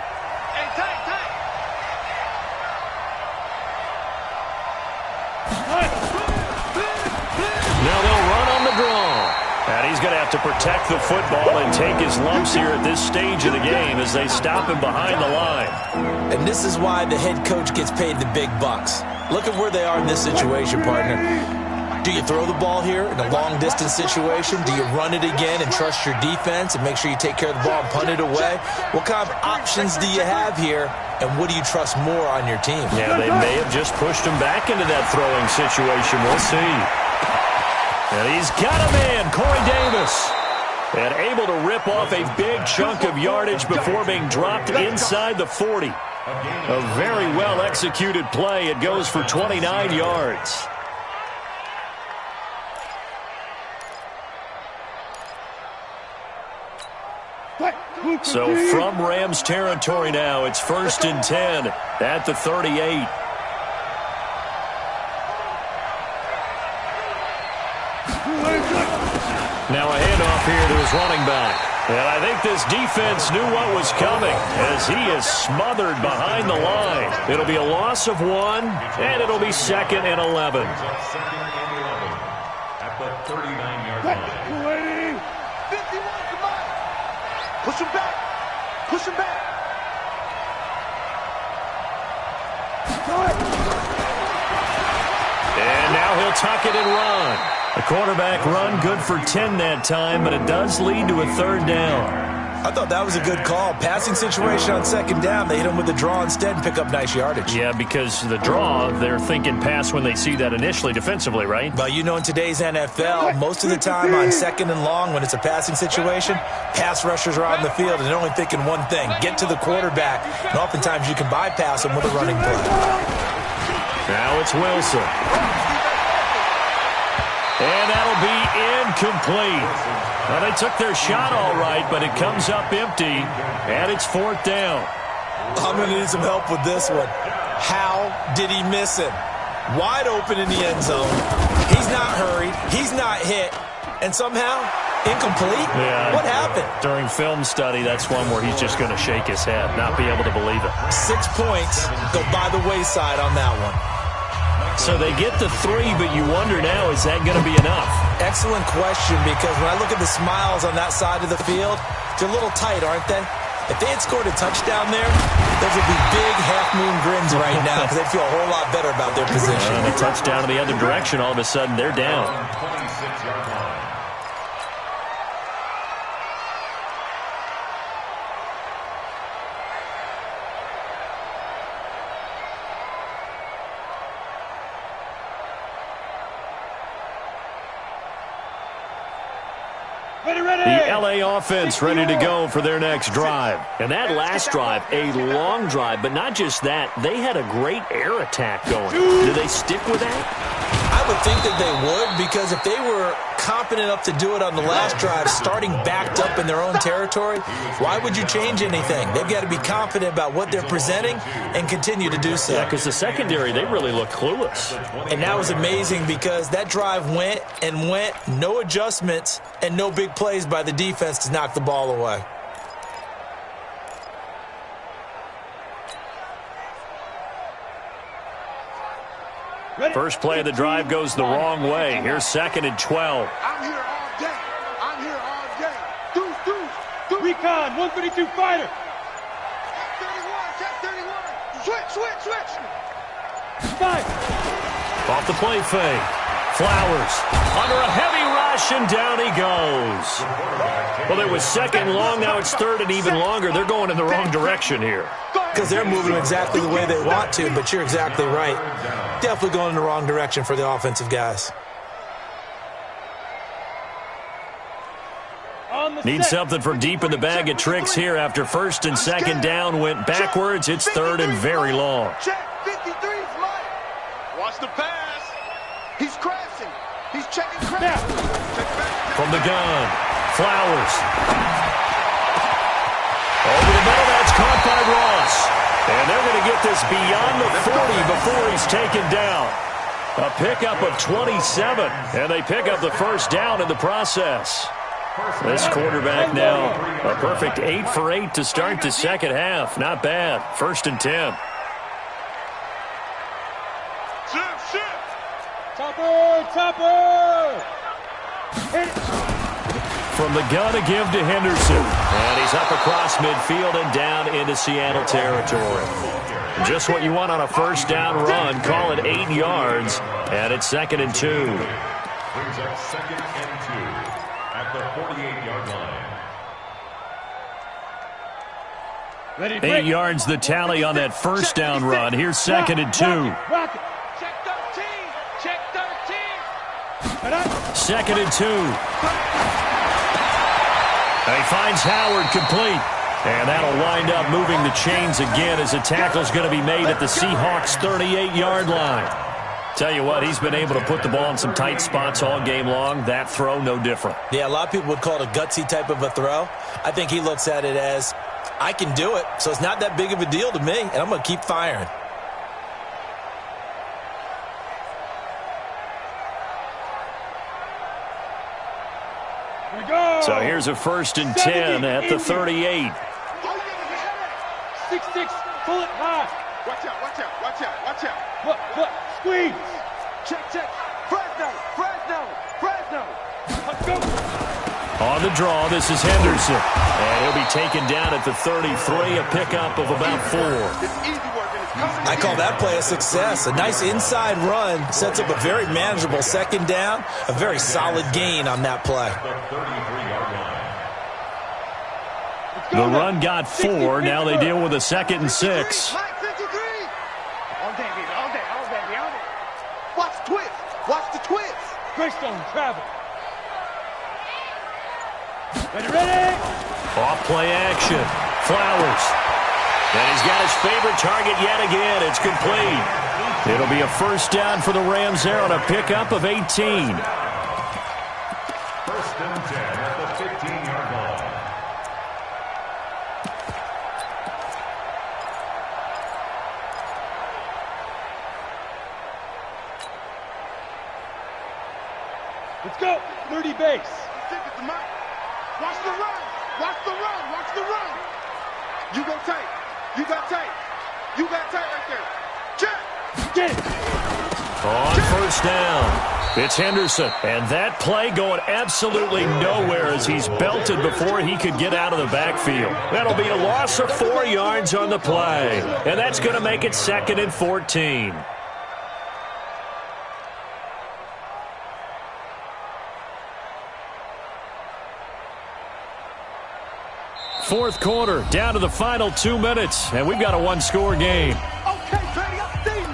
Now they'll run on the draw. And he's going to have to protect the football and take his lumps here at this stage of the game as they stop him behind the line. And this is why the head coach gets paid the big bucks. Look at where they are in this situation, partner. Do you throw the ball here in a long-distance situation? Do you run it again and trust your defense and make sure you take care of the ball and punt it away? What kind of options do you have here, and what do you trust more on your team? Yeah, they may have just pushed him back into that throwing situation. We'll see. And he's got a man, Corey Davis. And able to rip off a big chunk of yardage before being dropped inside the 40. A very well-executed play. It goes for 29 yards. So from Rams territory now, it's 1st and 10 at the 38. Now a handoff here to his running back. And I think this defense knew what was coming as he is smothered behind the line. It'll be a loss of 1, and it'll be 2nd and 11. At the 39-yard line. 51, come on. Push him back. Push him back. And now he'll tuck it and run. The quarterback run good for 10 that time, but it does lead to a 3rd down. I thought that was a good call. Passing situation on 2nd down. They hit him with the draw instead and pick up nice yardage. Yeah, because the draw, they're thinking pass when they see that initially defensively, right? But you know, in today's NFL, most of the time on 2nd and long, when it's a passing situation, pass rushers are out in the field and they're only thinking one thing, get to the quarterback. And oftentimes you can bypass them with a running play. Now it's Wilson. And that'll be incomplete. Well, they took their shot all right, but it comes up empty, and it's 4th down. I'm going to need some help with this one. How did he miss him? Wide open in the end zone. He's not hurried. He's not hit. And somehow, incomplete? Yeah, what happened? During film study, that's one where he's just going to shake his head, not be able to believe it. 6 points go by the wayside on that one. So they get the 3, but you wonder now, is that going to be enough? Excellent question, because when I look at the smiles on that side of the field, they're a little tight, aren't they? If they had scored a touchdown there, those would be big half-moon grins right now because they'd feel a whole lot better about their position. And a touchdown in the other direction, all of a sudden, they're down. 26-yard line. The LA offense ready to go for their next drive. And that last drive, a long drive, but not just that. They had a great air attack going. Do they stick with that? I would think that they would, because if they were competent enough to do it on the last drive, starting backed up in their own territory, why would you change anything? They've got to be confident about what they're presenting and continue to do so. Yeah, because the secondary, they really look clueless. And that was amazing because that drive went and went, no adjustments, and no big plays by the defense to knock the ball away. First play of the drive goes the wrong way. Here's 2nd and 12. I'm here all day. I'm here all day. Deuce. Recon, 132 fighter. Check 31. Switch. Five. Off the play fake. Flowers under a heavy rush, and down he goes. Well, it was 2nd long. Now it's 3rd and even longer. They're going in the wrong direction here. because they're moving exactly the way they want to, but you're exactly right. Definitely going in the wrong direction for the offensive guys. Need something from deep in the bag of tricks here after first and second down went backwards. It's third and very long. Check 53 is light. Watch the pass. He's crashing. He's checking crash. From the gun, Flowers. Over the middle, that's caught by Ross. And they're going to get this beyond the 40 before he's taken down. A pickup of 27, and they pick up the first down in the process. This quarterback now, a perfect 8 for 8 to start the second half. Not bad. First and 10. Topper! From the gun, a give to Henderson. And he's up across midfield and down into Seattle territory. Just what you want on a first down run. Call it 8 yards, and it's second and 2. Brings up second and 2 at the 48-yard line. 8 yards the tally on that first down run. Here's second and 2. Rocket. Check 13. Check 13. Second and 2. And he finds Howard complete. And that'll wind up moving the chains again as a tackle's going to be made at the Seahawks' 38-yard line. Tell you what, he's been able to put the ball in some tight spots all game long. That throw, no different. Yeah, a lot of people would call it a gutsy type of a throw. I think he looks at it as, I can do it, so it's not that big of a deal to me, and I'm going to keep firing. So here's a first and 10 at the 38. 6-6, pull it high. Watch out, watch out, watch out, watch out. Look, squeeze. Check. Fresno. Let's go. On the draw, this is Henderson. And he'll be taken down at the 33, a pickup of about 4. It's easy work and it's coming. I call that play a success. A nice inside run sets up a very manageable second down. A very solid gain on that play. The run got 4. Now they deal with a second and 6. All day, baby. Watch the twist. Watch the twist. Greystone travel. Ready. Off play action. Flowers. And he's got his favorite target yet again. It's complete. It'll be a first down for the Rams there on a pickup of 18. First and 10 at the 15-yard line. Let's go. 30 base. Stick it to Mike. Watch the run. You got tight right there. Check. Get it. On first down, it's Henderson. And that play going absolutely nowhere as he's belted before he could get out of the backfield. That'll be a loss of 4 yards on the play. And that's going to make it second and 14. Fourth quarter, down to the final 2 minutes, and we've got a one-score game. Okay, Betty, I'm seeing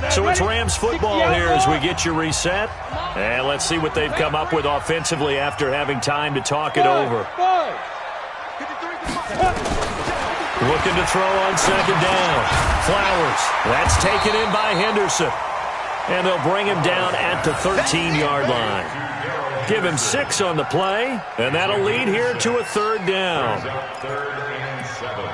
you. So it's Rams football here as we get you reset. And let's see what they've come up with offensively after having time to talk it over. Looking to throw on second down. Flowers. That's taken in by Henderson. And they'll bring him down at the 13-yard line. Give him 6 on the play, and that'll lead here to a third down. Third and 7.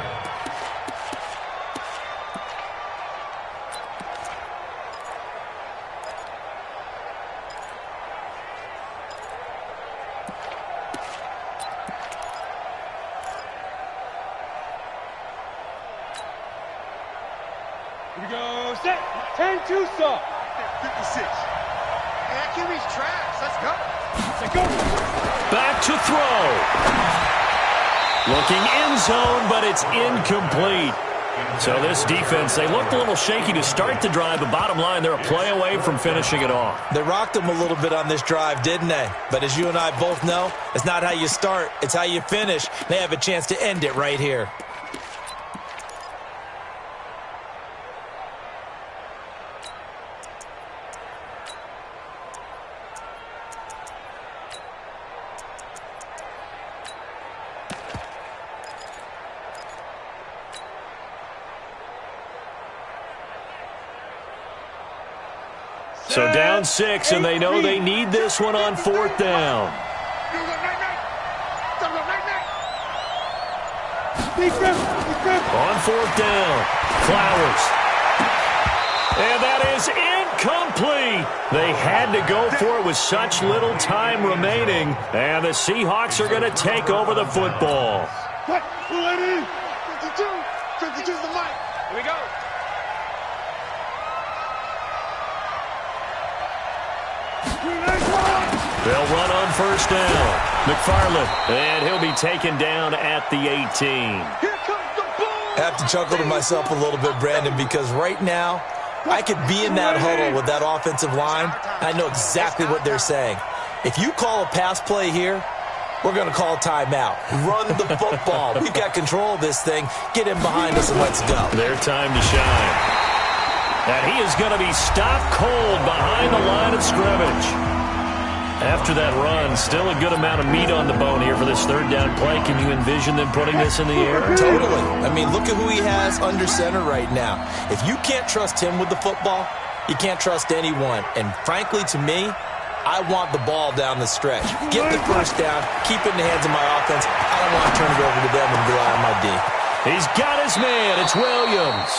Here we go. Set. 10-2 soft. 56. Man, QB's trash. Let's go. Let's go. Back to throw. Looking end zone, but it's incomplete. So this defense, they looked a little shaky to start the drive, but bottom line, they're a play away from finishing it off. They rocked them a little bit on this drive, didn't they? But as you and I both know, it's not how you start, it's how you finish. They have a chance to end it right here. So down 6, and they know they need this one on 4th down. On 4th down, Flowers. And that is incomplete. They had to go for it with such little time remaining, and the Seahawks are going to take over the football. 52 is the mic. Here we go. They'll run on 1st down. McFarland, and he'll be taken down at the 18. Here comes the ball. I have to chuckle to myself a little bit, Brandon, because right now, I could be in that huddle with that offensive line. I know exactly what they're saying. If you call a pass play here, we're going to call timeout. Run the football. We've got control of this thing. Get in behind us and let's go. Their time to shine. And he is going to be stopped cold behind the line of scrimmage. After that run, still a good amount of meat on the bone here for this 3rd down play. Can you envision them putting this in the air? Totally. I mean, look at who he has under center right now. If you can't trust him with the football, you can't trust anyone. And frankly, to me, I want the ball down the stretch. Get the 1st down, keep it in the hands of my offense. I don't want to turn it over to them and rely on my D. He's got his man. It's Williams.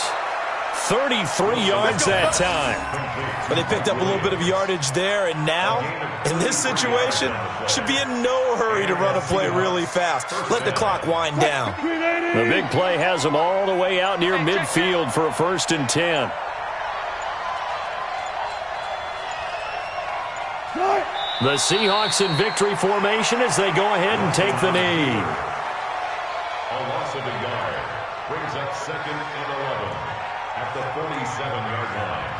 33 yards that time. But they picked up a little bit of yardage there, and now, in this situation, should be in no hurry to run a play really fast. Let the clock wind down. The big play has them all the way out near midfield for a 1st and 10. The Seahawks in victory formation as they go ahead and take the knee. A loss of a yard brings up 2nd and 11 at the 47-yard line.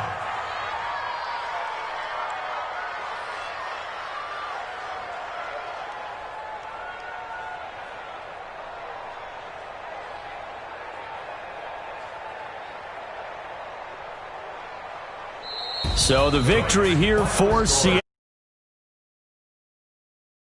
So the victory here for Seattle.